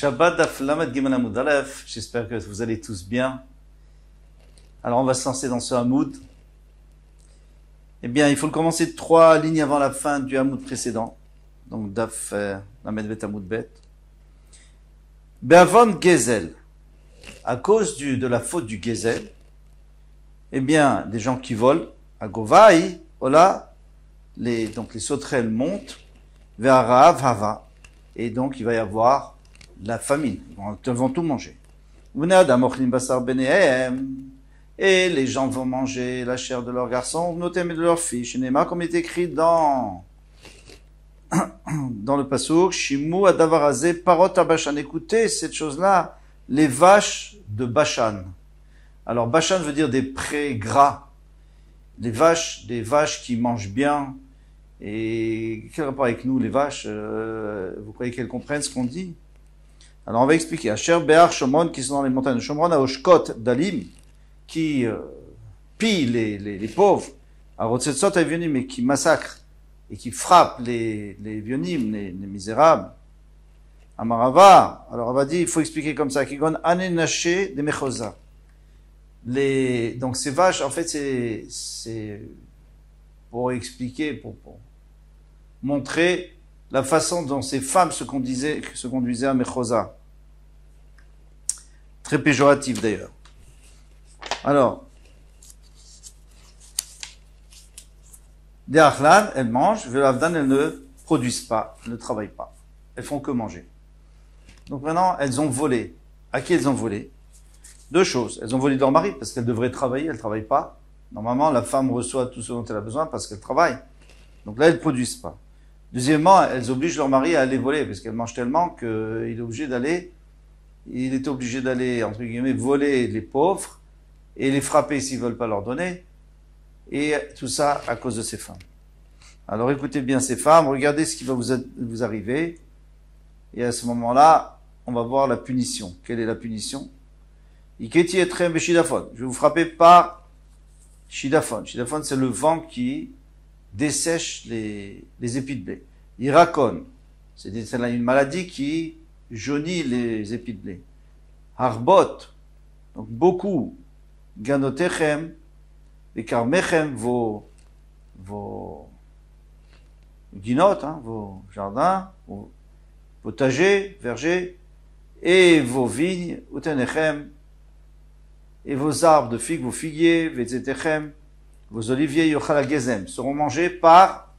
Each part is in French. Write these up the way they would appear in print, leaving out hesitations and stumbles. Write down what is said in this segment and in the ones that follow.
Shabbat Daf Lamed Gimel Amud Aleph. J'espère que vous allez tous bien. Alors on va se lancer dans ce Hamoud. Eh bien, il faut le commencer 3 lignes avant la fin du Hamoud précédent. Donc Daf Lamed Bet Hamoud Bet. Be'avon Gezel. À cause de la faute du Gezel, eh bien, des gens qui volent, à Govai, voilà, donc les sauterelles montent vers Rahav Hava. Et donc il va y avoir la famine. Ils vont tout manger. Et les gens vont manger la chair de leurs garçons, notamment de leurs filles. Shinema, comme il est écrit dans le pasouk, Shimu adavarazé parot abashan. Écoutez cette chose-là, les vaches de Bashan. Alors Bashan veut dire des prés gras. Des vaches qui mangent bien. Et quel rapport avec nous, les vaches? Vous croyez qu'elles comprennent ce qu'on dit? Alors on va expliquer. Asher Be'ar Shomron, qui sont dans les montagnes de Shomron, à Oshkot Dalim, qui pillent les pauvres, à Rotsetsot et Vionim, et qui massacrent et qui frappent les Vionim, les misérables. Amarava, alors on va dire, il faut expliquer comme ça, Kigon Anenaché de Mechosa. Donc ces vaches, en fait, c'est pour expliquer, pour montrer la façon dont ces femmes se conduisaient à Mechosa. Très péjoratif d'ailleurs. Alors, des Achlan, elles mangent, Velavdan, elles ne produisent pas, elles ne travaillent pas. Elles font que manger. Donc maintenant, elles ont volé. À qui elles ont volé? 2 choses. Elles ont volé de leur mari parce qu'elles devraient travailler, elles ne travaillent pas. Normalement, la femme reçoit tout ce dont elle a besoin parce qu'elle travaille. Donc là, elles ne produisent pas. Deuxièmement, elles obligent leur mari à aller voler parce qu'elles mangent tellement qu'il est obligé d'aller, entre guillemets, voler les pauvres et les frapper s'ils ne veulent pas leur donner. Et tout ça à cause de ces femmes. Alors écoutez bien ces femmes, regardez ce qui va vous arriver. Et à ce moment-là, on va voir la punition. Quelle est la punition? Iketi etrem beshidafon. Je vais vous frapper par shidafon. Shidafon, c'est le vent qui dessèche les épis de blé. Irakon, c'est une maladie qui jaunit les épis de blé. Harbot, donc beaucoup. Ganotechem, les karmechem, vos guinottes, vos jardins, vos potagers, vergers, et vos vignes, utenechem, et vos arbres de figues, vos figuiers, vezetechem, vos oliviers, yochala gezem, seront mangés par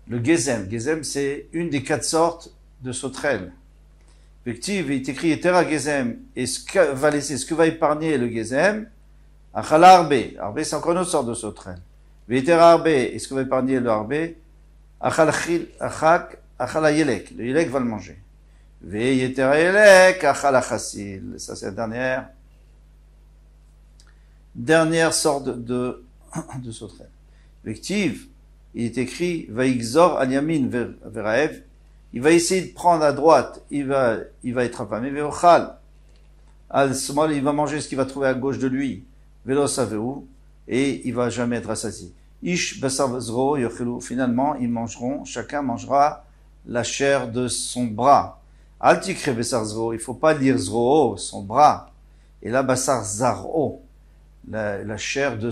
le gezem. Gezem, c'est une des 4 sortes de sauterelles. Effectivement, il est écrit etera gezem, et ce que va épargner le gezem, achala arbe. Arbe, c'est encore une autre sorte de sauterelle. Vetera arbe, et ce que va épargner le arbe, achala yelek. Le yelek va le manger. Veyetera yelek, achala chassil. Ça, c'est la dernière sorte de sauterelle. Effectivement, il est écrit, Vaïxor al-yamin veraev, il va essayer de prendre à droite, il va être affamé, veochal, al-smol, il va manger ce qu'il va trouver à gauche de lui, velo saveu, et il va jamais être rassasié. Ish basar zro yochelu, finalement, chacun mangera la chair de son bras. Altikre basar zro, il faut pas dire zro, son bras, et là basar zaro, la chair de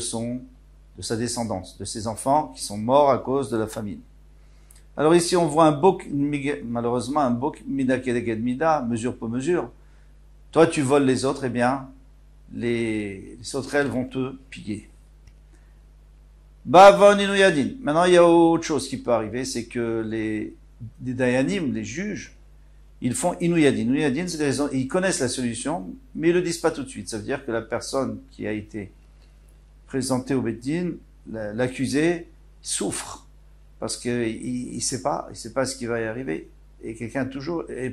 sa descendance, de ses enfants qui sont morts à cause de la famine. Alors ici on voit malheureusement un bok mida kedeged mida, mesure pour mesure. Toi tu voles les autres, eh bien les sauterelles vont te piller. Bavon inuyadin. Maintenant il y a autre chose qui peut arriver, c'est que les dayanim, les juges, ils font inuyadin. Inuyadin, c'est ils connaissent la solution, mais ils le disent pas tout de suite. Ça veut dire que la personne qui a été présentée au Beddin, l'accusé, souffre. Parce qu'il sait pas ce qui va y arriver. Et quelqu'un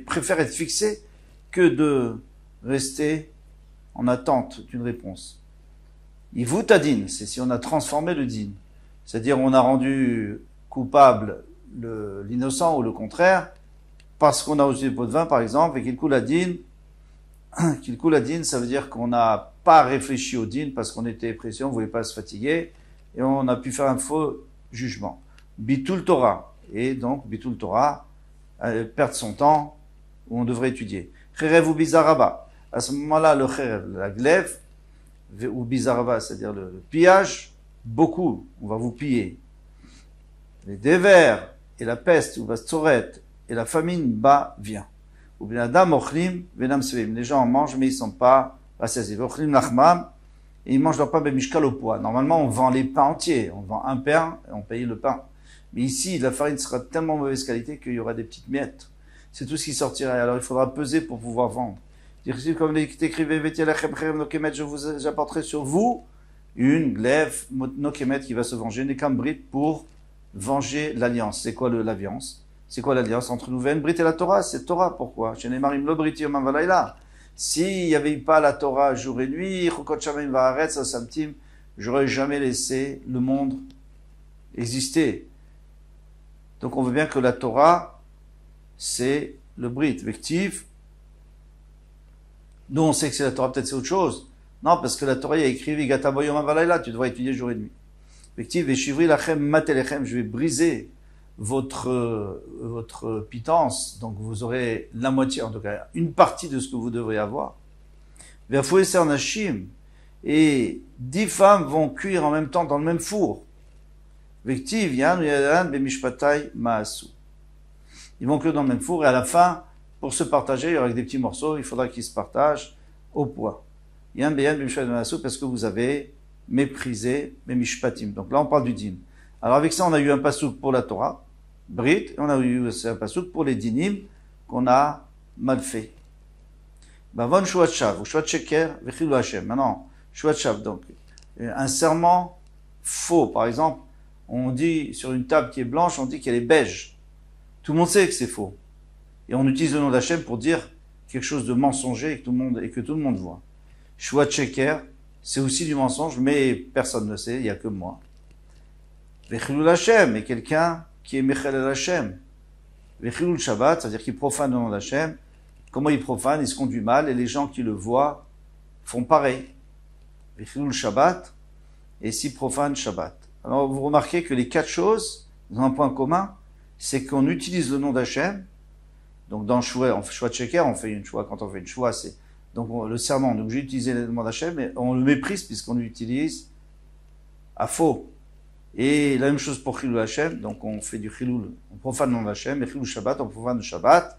préfère être fixé que de rester en attente d'une réponse. Il vous tadin, c'est si on a transformé le din. C'est-à-dire on a rendu coupable l'innocent ou le contraire, parce qu'on a reçu des pots de vin, par exemple, et qu'il coule à din, ça veut dire qu'on n'a pas réfléchi au din, parce qu'on était pressé, on ne voulait pas se fatiguer, et on a pu faire un faux jugement. Bitul Torah. Et donc, Bitul Torah, perdre son temps, où on devrait étudier. Cherev ou bizaraba. À ce moment-là, le cherev, la glaive, ou bizaraba, c'est-à-dire le pillage, beaucoup, on va vous piller. Les dévers et la peste, ou bastouret, et la famine, vient. Ou bien adam ochlim, venam svim. Les gens en mangent, mais ils sont pas rassasiés. Ochlim nachmam, et ils mangent leur pain bemishkal au poids. Normalement, on vend les pains entiers. On vend un pain et on paye le pain. Mais ici, la farine sera tellement mauvaise qualité qu'il y aura des petites miettes. C'est tout ce qui sortira. Alors, il faudra peser pour pouvoir vendre. Comme l'écrivait je vous apporterai sur vous une glaive nokemet qui va se venger, n'est qu'un brit pour venger l'alliance. C'est quoi l'alliance? C'est quoi l'alliance entre nous, Brit et la Torah? C'est Torah. Pourquoi? S'il n'y avait pas la Torah jour et nuit, j'aurais jamais laissé le monde exister. Donc on veut bien que la Torah, c'est le Brit. Vective. Nous on sait que c'est la Torah, peut-être c'est autre chose. Non, parce que la Torah, il y a écrit, tu devras étudier jour et nuit. Vective, Veshivri lachem matelechem, je vais briser votre pitance, donc vous aurez la moitié, en tout cas, une partie de ce que vous devriez avoir. Et 10 femmes vont cuire en même temps dans le même four. Ils vont cuire dans le même four, et à la fin, pour se partager, il y aura des petits morceaux, il faudra qu'ils se partagent au poids. Parce que vous avez méprisé mes mishpatim. Donc là, on parle du din. Alors avec ça, on a eu un pasouk pour la Torah, Brit, et on a eu aussi un pasouk pour les dinim qu'on a mal fait. Bavon shuat shav, ou shuat sheker, vechilou Hashem. Maintenant, shuat shav, donc, un serment faux, par exemple, on dit sur une table qui est blanche, on dit qu'elle est beige. Tout le monde sait que c'est faux. Et on utilise le nom d'Hachem pour dire quelque chose de mensonger et que tout le monde voit. Shuat sheker, c'est aussi du mensonge, mais personne ne sait, il n'y a que moi. Vechilou Hashem, et quelqu'un qui est Mechel el Hashem. Vechilul Shabbat, c'est-à-dire qu'il profane le nom d'Hachem. Comment il profane? Il se conduit mal, et les gens qui le voient font pareil. Vechilul Shabbat, et s'il profane Shabbat. Alors vous remarquez que les 4 choses, ils ont un point commun, c'est qu'on utilise le nom d'Hachem. Donc dans Shua, on fait Shua Sheker, on fait une Shua, quand on fait une Shua, c'est, donc le serment, on est obligé d'utiliser le nom d'Hachem, mais on le méprise puisqu'on l'utilise à faux. Et la même chose pour Chilul Hashem, donc on fait du Chilul, on profane le nom d'Hachem, et Chilul Shabbat, on profane le Shabbat.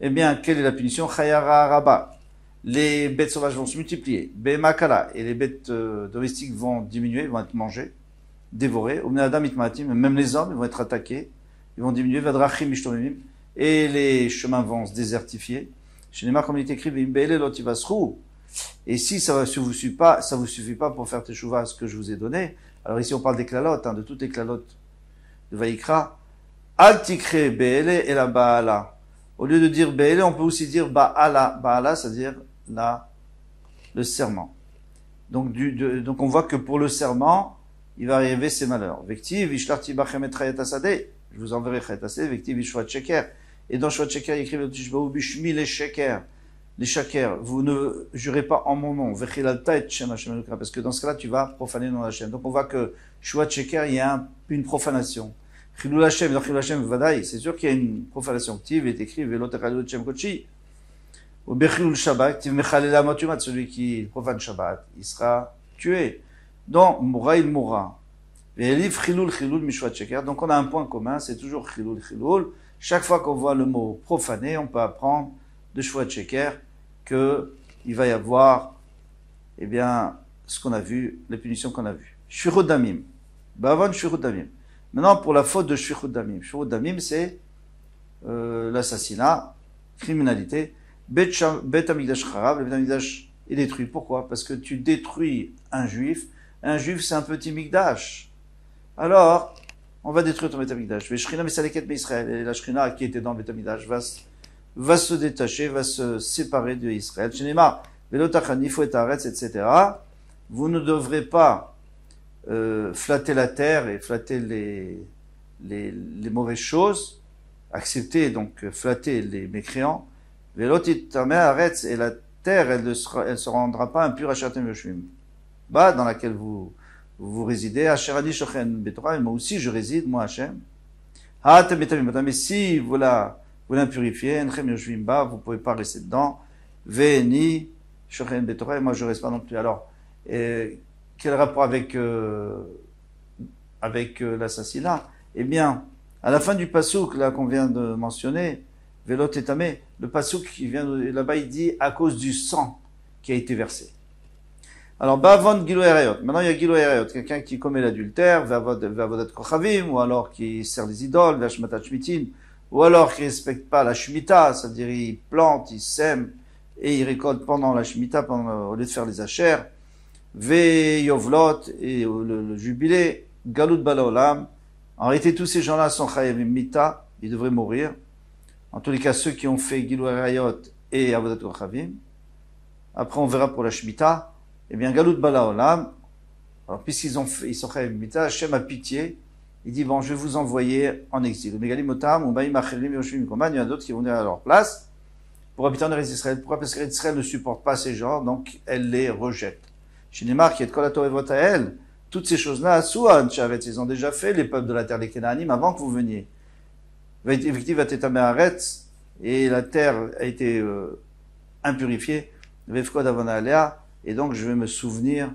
Eh bien, quelle est la punition? Chayara Rabba. Les bêtes sauvages vont se multiplier. Bemakala. Et les bêtes domestiques vont diminuer, vont être mangées, dévorées. Adam itmatim, même les hommes, ils vont être attaqués, ils vont diminuer. Vadrachim ishtomimim. Et les chemins vont se désertifier. Chez les marques, comme il est écrit, et si ça vous suffit pas pour faire teshuva, ce que je vous ai donné. Alors ici, on parle des klalotes, de toutes les klalotes de Vaïkra. Al tikre be'ele et la ba'ala. Au lieu de dire be'ele, on peut aussi dire ba'ala. Ba'ala, c'est-à-dire le serment. Donc on voit que pour le serment, il va arriver ces malheurs. Vektiv, ishlarti bachem et chayet asade. Je vous enverrai chayet asade. Vektiv, ishvat sheker. Et dans shvat sheker, il écrit le tishbaou bishmi les sheker. Les shaker, vous ne jurez pas en mon nom, parce que dans ce cas-là, tu vas profaner le nom d'Hachem. Donc on voit que Shuat Sheker, il y a une profanation. Chilul Hashem, dans Chilul Hashem, Vadaï, c'est sûr qu'il y a une profanation. Tiv est écrit, Velo Techalul Hashem Kochi. Ou Bechilul Shabbat, Tiv Mechalela Matumat, celui qui profane Shabbat, il sera tué. Donc, Moura il mourra. Ve'elif Chilul Chilul Mishwat Sheker. Donc on a un point commun, c'est toujours Chilul Chilul. Chaque fois qu'on voit le mot profané, on peut apprendre de Shuat Sheker qu'il va y avoir, eh bien, ce qu'on a vu, les punitions qu'on a vues. Shvirut damim. Bavon shvirut damim. Maintenant, pour la faute de shvirut damim. Shvirut damim, c'est l'assassinat, criminalité. Bet Hamikdash Charav, le Bet Hamikdash est détruit. Pourquoi? Parce que tu détruis un juif. Un juif, c'est un petit Mikdash. Alors, on va détruire ton Bet Hamikdash. Veshrina Misaleket Israël. Et la Shrina qui était dans le Bet Hamikdash va se détacher, va se séparer de Israël. Shenema, Velotachani, Fouetaretz, etc. Vous ne devrez pas flatter la terre et flatter les mauvaises choses, accepter, donc flatter les mécréants. Velotitame Aretz, et la terre, elle se rendra pas impure à Shatem Yoshvim. Dans laquelle vous résidez, Asherani Shochen Betora, et moi aussi je réside, moi Hachem. Mais si, voilà, vous l'impurifiez, enchem yoshvim ba, vous pouvez pas rester dedans, ve'eni shochen betorah, et moi je reste pas non plus. Alors, quel rapport avec l'assassinat? Eh bien, à la fin du pasouk là qu'on vient de mentionner, velot etamé, le pasouk qui vient là-bas, il dit à cause du sang qui a été versé. Alors, ba'avon gilo erayot. Maintenant, il y a gilo erayot, quelqu'un qui commet l'adultère, ve'avodat kochavim, ou alors qui sert les idoles, ve'ashmatat shmitin, ou alors qui respecte pas la shmita, c'est-à-dire il plante, il sème, et il récolte pendant la shmita, au lieu de faire les achères, ve'yovlot, et le jubilé, galut balaolam. En réalité, tous ces gens-là sont chayavim mita, ils devraient mourir. En tous les cas, ceux qui ont fait gilo erayot et avodat kochavim. Après, on verra pour la shmita. Eh bien, Galut Bala Olam, alors puisqu'ils sont chayavim mita, Hachem a pitié, il dit, bon, je vais vous envoyer en exil. Megalim Otam, ou Baïm Achelim Yoshvim Koman, il y en a d'autres qui vont venir à leur place pour habiter en Eretz Israël. Pourquoi? Parce qu'Eretz Israël ne supporte pas ces gens, donc elle les rejette. Chez Neymar, qui est de Kolato Evot Hael, toutes ces choses-là, à Souan, Chavetz, ils ont déjà fait, les peuples de la terre des Kénanim, avant que vous veniez. Effectivement, Tetame Haaretz, et la terre a été impurifiée, Vefkod Avona Alea, et donc je vais me souvenir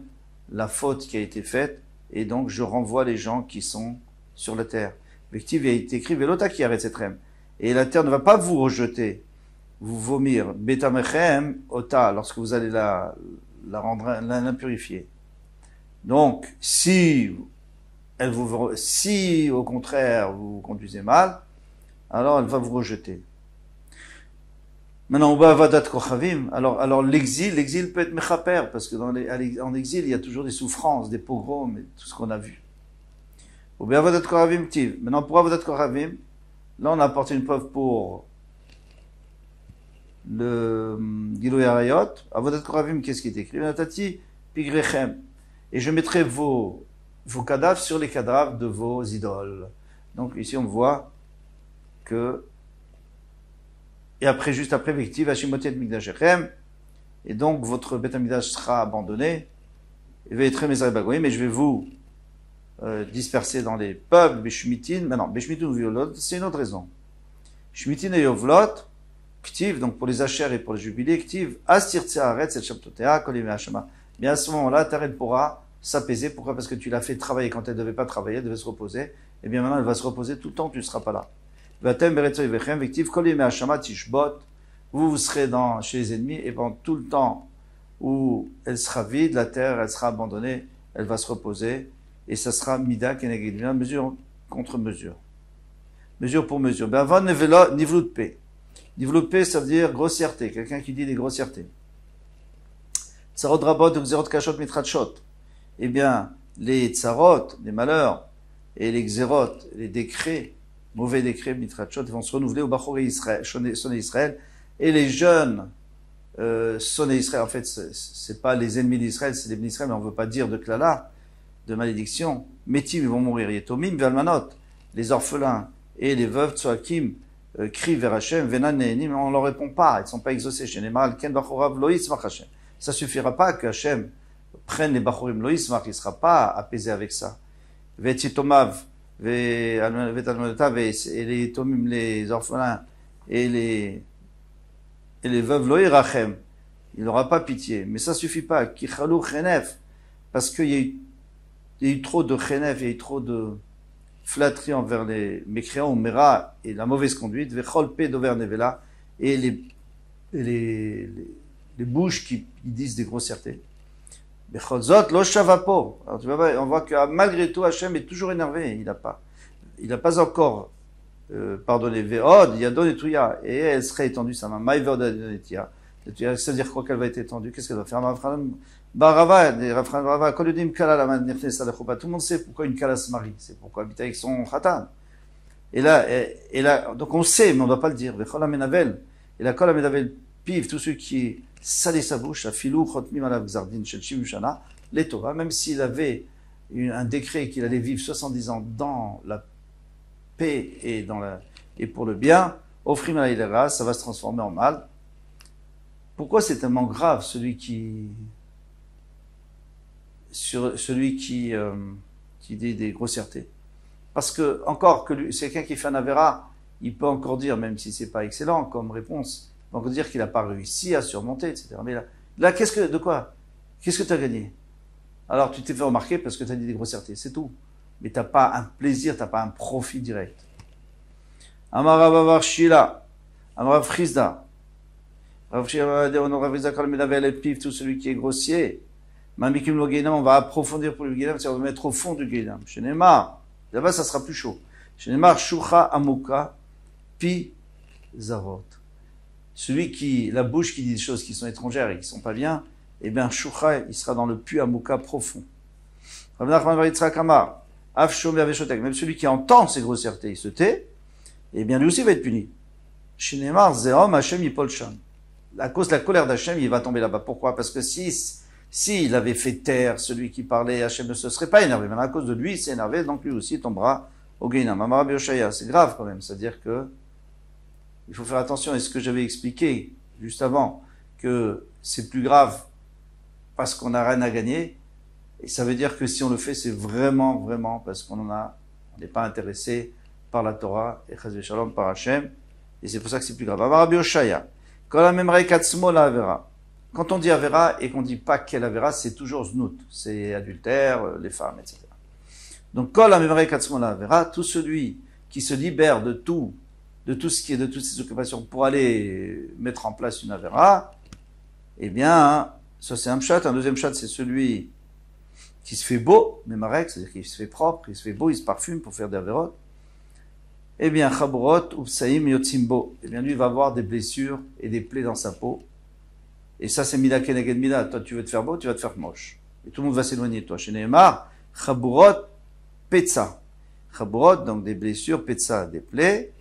la faute qui a été faite, et donc je renvoie les gens qui sont sur la terre. Effectivement, il a été écrit Velota qui arrête cette rem. Et la terre ne va pas vous rejeter, vous vomir. Betamechem ota, lorsque vous allez l'impurifier. Donc, si au contraire vous conduisez mal, alors elle va vous rejeter. Maintenant, on va avadat kochavim. Alors l'exil peut être mechaper, parce que en exil, il y a toujours des souffrances, des pogroms, et tout ce qu'on a vu. Ou bien avadat kochavim tiv. Maintenant, pour avadat kochavim, là, on a apporté une preuve pour le Gilui Arayot. Avadat kochavim, qu'est-ce qui est écrit? Natati pigrechem. Et je mettrai vos cadavres sur les cadavres de vos idoles. Donc, ici, on voit que et après, juste après, Vektiv, Hashimotet Mikdashechem, et donc votre Beth Amikdash sera abandonné, et Ve'etrem Ezra Bagoyim, mais je vais vous disperser dans les peuples, Beshmitin, maintenant, Beshmitin ou Violot, c'est une autre raison. Shmitin et Yovlot, Ktiv, donc pour les achères et pour les jubilés, Ktiv, Astir Tseharet, et Shabtotea, Kolim Hashama. Mais à ce moment-là, ta reine pourra s'apaiser. Pourquoi? Parce que tu l'as fait travailler quand elle ne devait pas travailler, elle devait se reposer. Et bien maintenant, elle va se reposer tout le temps, tu ne seras pas là. Vous serez chez les ennemis, et pendant tout le temps où elle sera vide, la terre, elle sera abandonnée, elle va se reposer, et ça sera mida keneged, mesure contre mesure. Mesure pour mesure. Ben avant nivlout p. Nivlout p, ça veut dire grossièreté, quelqu'un qui dit des grossièretés. Tsarot rabot, xerot kashot mitratshot. Eh bien, les tsarot, les malheurs, et les xerot, les décrets, mauvais décrets, mitrachot, vont se renouveler au Bachoré Israël, sonné Israël, et les jeunes sonné Israël, en fait, c'est pas les ennemis d'Israël, c'est les ennemis d'Israël, mais on veut pas dire de klala, de malédiction. Métim, ils vont mourir. Yetomim, Valmanot, les orphelins et les veuves, Tsoakim, crient vers Hachem, Venan Nehenim, on leur répond pas, ils sont pas exaucés. Chez Nemal, Ken Bachorav Loïsmach Hachem. Ça suffira pas que Hachem prenne les Bachorim Loïsmach, il sera pas apaisé avec ça. Vetitomav, et les tomim, les orphelins et les veuves loï rachem, il n'aura pas pitié. Mais ça suffit pas. Kichalou chenef, parce qu'il y a eu trop de chenef, il y a eu trop de flatterie envers les mécréants, mera et la mauvaise conduite. Vechol pe dover nevela, et les bouches qui disent des grossièretés. Bechol lo shavapo. Alors tu vois, on voit que malgré tout, Hachem est toujours énervé. Il n'a pas encore pardonné. Ve'od, yadon et touya. Et elle serait étendue, sa main. Maïvod adonetia. C'est-à-dire quoi qu'elle va être étendue? Qu'est-ce qu'elle va faire? Barava, kolodim kala la nefnesa lechupa. Tout le monde sait pourquoi une kala se marie. C'est pourquoi habiter avec son khatan. Et là, donc on sait, mais on ne doit pas le dire. Vechol amenavel. Et la kol amenavel piv, tous ceux qui salé sa bouche, afilou chotmim alav gzardin shel shimushana, les Torah, même s'il avait un décret qu'il allait vivre 70 ans dans la paix et pour le bien, offrim alayra, ça va se transformer en mal. Pourquoi c'est tellement grave celui qui dit des grossièretés? Parce que, encore, que c'est quelqu'un qui fait un avéra, il peut encore dire, même si c'est pas excellent comme réponse, il peut encore dire qu'il n'a pas réussi à surmonter, etc. Mais là de quoi? Qu'est-ce que tu as gagné? Alors tu t'es fait remarquer parce que tu as dit des grossièretés, c'est tout. Mais t'as pas un plaisir, t'as pas un profit direct. Amar Rav Shila, Amar Rav Chizda, Rav Shila, Rav Chizda, quand il avait les pifs, tout celui qui est grossier, Mamikim lo Gehinam, on va approfondir pour le Gehinam, c'est-à-dire on va mettre au fond du Gehinam. Chez Neymar, là-bas ça sera plus chaud. Chez Neymar, Shucha Amuka, Pi Zavot. Celui qui, la bouche qui dit des choses qui sont étrangères et qui sont pas bien, eh bien, Shucha, il sera dans le Pi Amuka profond. Rav Nachman bar Yitzhak Amar, Af Shomer Veshotek, même celui qui entend ces grossièretés, il se tait, eh bien, lui aussi va être puni. Chez Neymar, Zéom Hashem Yipol Sham. À cause de la colère d'Hachem, il va tomber là-bas. Pourquoi? Parce que s'il avait fait taire celui qui parlait, Hachem ne se serait pas énervé. Mais à cause de lui, il s'est énervé, donc lui aussi tombera au Gehinam. Amar Rabbi Oshaya, c'est grave quand même. C'est-à-dire que il faut faire attention. Et ce que j'avais expliqué juste avant, que c'est plus grave parce qu'on n'a rien à gagner. Et ça veut dire que si on le fait, c'est vraiment parce qu'on n'est pas intéressé par la Torah et Chas v'Shalom par Hachem. Et c'est pour ça que c'est plus grave. Amar Rabbi Oshaya. Quand on dit Avera et qu'on dit pas quelle Avera, c'est toujours Znout. C'est adultère, les femmes, etc. Donc, tout celui qui se libère de tout ce qui est de toutes ses occupations pour aller mettre en place une Avera, eh bien, ça c'est un pshat. Un deuxième pshat, c'est celui qui se fait beau, Memarek, c'est-à-dire qu'il se fait propre, il se fait beau, il se parfume pour faire des Averot. Eh bien, Chaburot, Upsaim, Yotzimbo. Eh bien, lui, il va avoir des blessures et des plaies dans sa peau. Et ça, c'est Mida Keneged Mida. Toi, tu veux te faire beau, tu vas te faire moche. Et tout le monde va s'éloigner de toi. Chez Nehemar, Chaburot, Petsa. Chaburot, donc des blessures, Petsa, des plaies.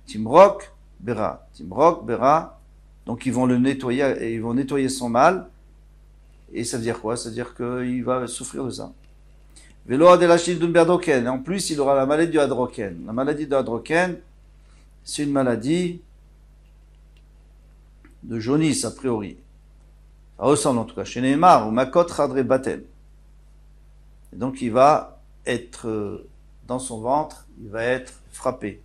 Timrok, Bera. Timrok, Bera. Donc, ils vont le nettoyer, et ils vont nettoyer son mal. Et ça veut dire quoi? Ça veut dire qu'il va souffrir de ça. Velo adelachil d'un berdroken. En plus, il aura la maladie du hadroken. La maladie du hadroken, c'est une maladie de jaunisse, a priori. Ça ressemble en tout cas. Chez Neymar, ou Makot Radre Baten. Et donc, il va être, dans son ventre, il va être frappé.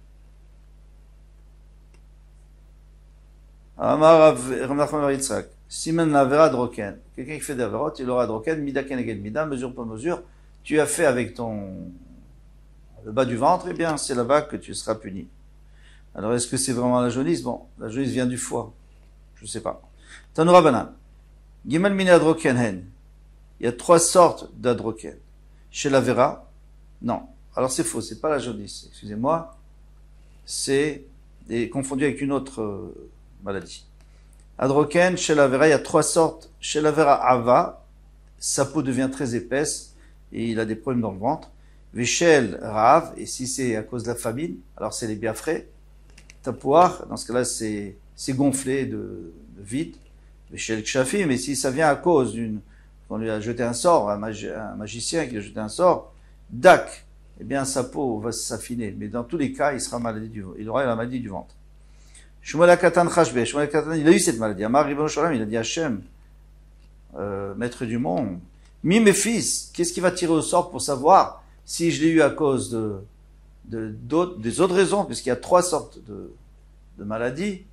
Amar Rav Yitzhak. Simen l'avera droken. Quelqu'un qui fait des averot, il aura droken, mida keneged mida, mesure pour mesure. Tu as fait avec le bas du ventre, eh bien, c'est là-bas que tu seras puni. Alors, est-ce que c'est vraiment la jaunisse? Bon, la jaunisse vient du foie. Je sais pas. Tanoura Banan. Gimel mine adroken hen. Il y a 3 sortes d'adroken. Chez la vera, non. Alors, c'est faux, c'est pas la jaunisse. Excusez-moi. C'est confondu avec une autre maladie. Adroken, chez la vera, il y a 3 sortes. Chez la vera ava, sa peau devient très épaisse et il a des problèmes dans le ventre. Véchel Rav, et si c'est à cause de la famine, alors c'est les biafrais. Tapoir, dans ce cas-là, c'est gonflé de vide. Véchel Kshafim, mais si ça vient à cause qu'on lui a jeté un sort, un magicien qui lui a jeté un sort, Dak, eh bien sa peau va s'affiner. Mais dans tous les cas, il aura la maladie du ventre. Shmuel Katan Chashbe, Shmuel Katan, il a eu cette maladie. Amar Ribono Shalom, il a dit Hachem, maître du monde, mes fils, qu'est-ce qui va tirer au sort pour savoir si je l'ai eu à cause des autres raisons, puisqu'il y a 3 sortes de maladies.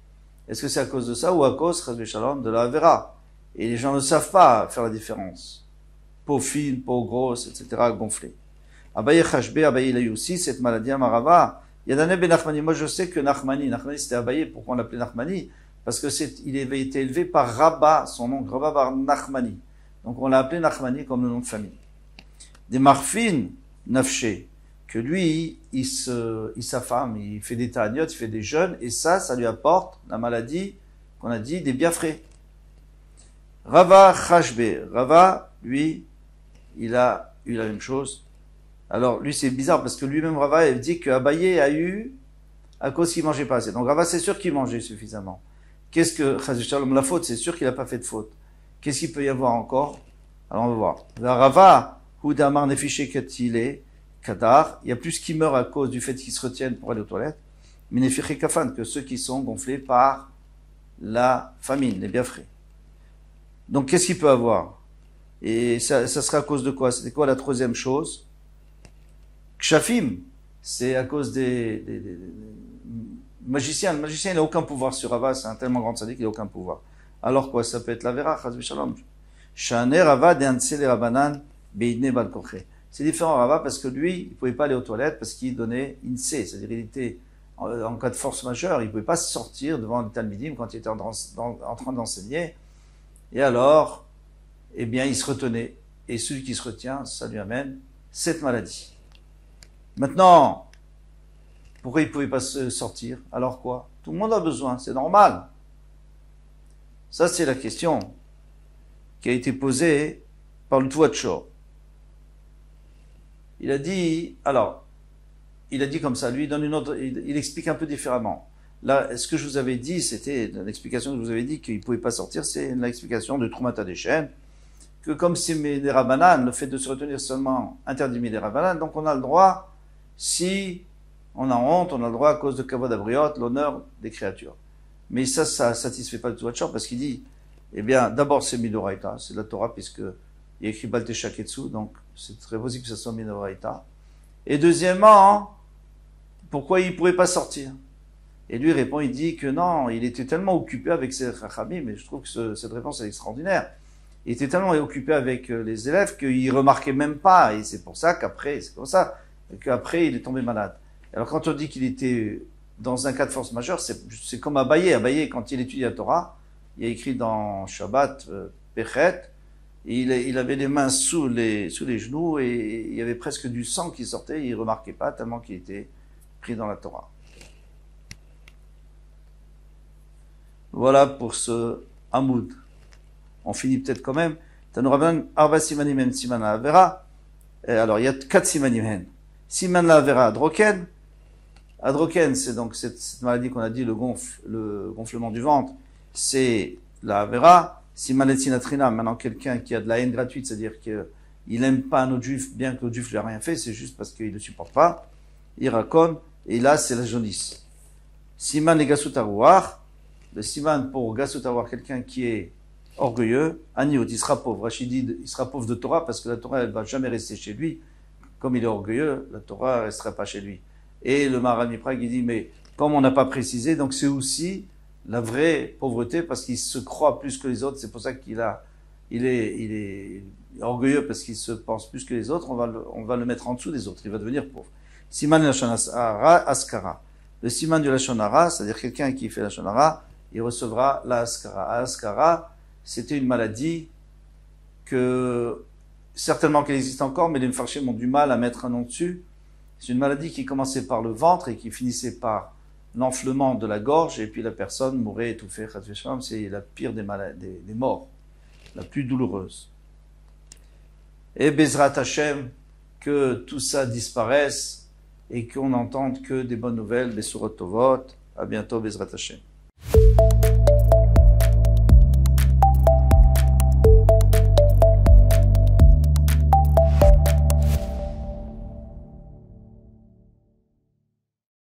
Est-ce que c'est à cause de ça ou à cause, Chas v'Shalom, de la Avera? Et les gens ne savent pas faire la différence. Peau fine, peau grosse, etc., gonflée. Abaye Chashbe, Abaye, il a eu aussi cette maladie à Marava. Yadane ben Nachmani. Moi, je sais que Nachmani c'était Abaye. Pourquoi on l'appelait Nachmani? Parce que il avait été élevé par Rabba, son nom, Rabba bar Nachmani. Donc, on l'a appelé Nachmani comme le nom de famille. Des Marfin, Nafché, que lui, il s'affame, il fait des ta'aniot, il fait des jeûnes, et ça lui apporte la maladie qu'on a dit des biafrés. Rava Chashbe. Rava, lui, il a eu la même chose. Alors, lui, c'est bizarre, parce que lui-même, Rava, il dit qu'Abaye a eu, à cause qu'il mangeait pas assez. Donc, Rava, c'est sûr qu'il mangeait suffisamment. Qu'est-ce que, Chas v'Shalom, la faute, c'est sûr qu'il n'a pas fait de faute. Qu'est-ce qu'il peut y avoir encore? Alors, on va voir. La Rava, Houdamar Nefiché Katile, Kadar, il y a plus qui meurent à cause du fait qu'ils se retiennent pour aller aux toilettes, mais Nefiché Kafan, que ceux qui sont gonflés par la famine, les biafrés. Donc, qu'est-ce qu'il peut avoir? Et ça sera à cause de quoi? C'était quoi la troisième chose? Kshafim. c'est à cause des magiciens. Le magicien, il n'a aucun pouvoir sur Rava, c'est un tellement grand sadique qu'il n'a aucun pouvoir. Alors quoi, ça peut être la vera, chas v'shalom. Shane Rava de'anse le Rabanan beidne bal koché. C'est différent Rava parce que lui, il ne pouvait pas aller aux toilettes parce qu'il donnait inse, c'est-à-dire il était en cas de force majeure, il ne pouvait pas sortir devant le Talmidim quand il était en train d'enseigner. Et alors, eh bien, il se retenait. Et celui qui se retient, ça lui amène cette maladie. Maintenant, pourquoi il ne pouvait pas se sortir? Alors quoi? Tout le monde a besoin, c'est normal. Ça, c'est la question qui a été posée par le Tuachor. Il a dit, alors, il a dit comme ça, lui, il donne une autre, il explique un peu différemment. Là, ce que je vous avais dit, c'était, l'explication que je vous avais dit qu'il ne pouvait pas sortir, c'est l'explication de Troumata des Chênes, que comme c'est des Rabbanan, le fait de se retenir seulement interdit des Rabbanan, donc on a le droit, si on a honte, on a le droit à cause de Kavod Abriot, l'honneur des créatures. Mais ça satisfait pas le Tuachor parce qu'il dit, eh bien, d'abord c'est Midoraita, c'est la Torah, puisque il y a écrit Balte Shaketsu, donc c'est très possible que ce soit Midoraita. Et deuxièmement, pourquoi il ne pourrait pas sortir? Et lui répond, il dit que non, il était tellement occupé avec ses rachamim, mais je trouve que cette réponse est extraordinaire. Il était tellement occupé avec les élèves qu'il remarquait même pas, et c'est pour ça qu'après, c'est comme ça, qu'après il est tombé malade. Alors quand on dit qu'il était dans un cas de force majeure, c'est comme Abaye. Abaye, quand il étudie la Torah, il y a écrit dans Shabbat, Pechet, et il avait les mains sous les genoux, et il y avait presque du sang qui sortait, et il remarquait pas, tellement qu'il était pris dans la Torah. Voilà pour ce Hamoud. On finit peut-être quand même. Tanuraban Arba Simanim en Siman la Avera. Alors, il y a 4 Simanim hen. Siman la Avera Adroken. Adroken, c'est donc cette maladie qu'on a dit, le gonflement du ventre, c'est la Avera. Siman et Sinatrina, maintenant quelqu'un qui a de la haine gratuite, c'est-à-dire qu'il n'aime pas un autre juif, bien que l'autre juif lui a rien fait, c'est juste parce qu'il ne le supporte pas. Irakon, et là, c'est la jaunisse. Siman et Gasut Arouar. Le siman pour Gasut avoir quelqu'un qui est orgueilleux, Aniot, il sera pauvre. Rachid dit, il sera pauvre de Torah parce que la Torah, elle va jamais rester chez lui. Comme il est orgueilleux, la Torah ne restera pas chez lui. Et le Maharal Miprag, il dit, mais comme on n'a pas précisé, donc c'est aussi la vraie pauvreté parce qu'il se croit plus que les autres. C'est pour ça il est orgueilleux parce qu'il se pense plus que les autres. On va le mettre en dessous des autres. Il va devenir pauvre. Siman Lashon Hara Askara. Le siman du Lashon Hara, c'est-à-dire quelqu'un qui fait Lashon Hara, il recevra la Askara. Askara, c'était une maladie que, certainement qu'elle existe encore, mais les Mfarshim ont du mal à mettre un nom dessus. C'est une maladie qui commençait par le ventre et qui finissait par l'enflement de la gorge, et puis la personne mourait étouffée. C'est la pire des morts, la plus douloureuse. Et Bezrat Hashem, que tout ça disparaisse et qu'on n'entende que des bonnes nouvelles, Besurot Tovot. À bientôt, Bezrat Hashem.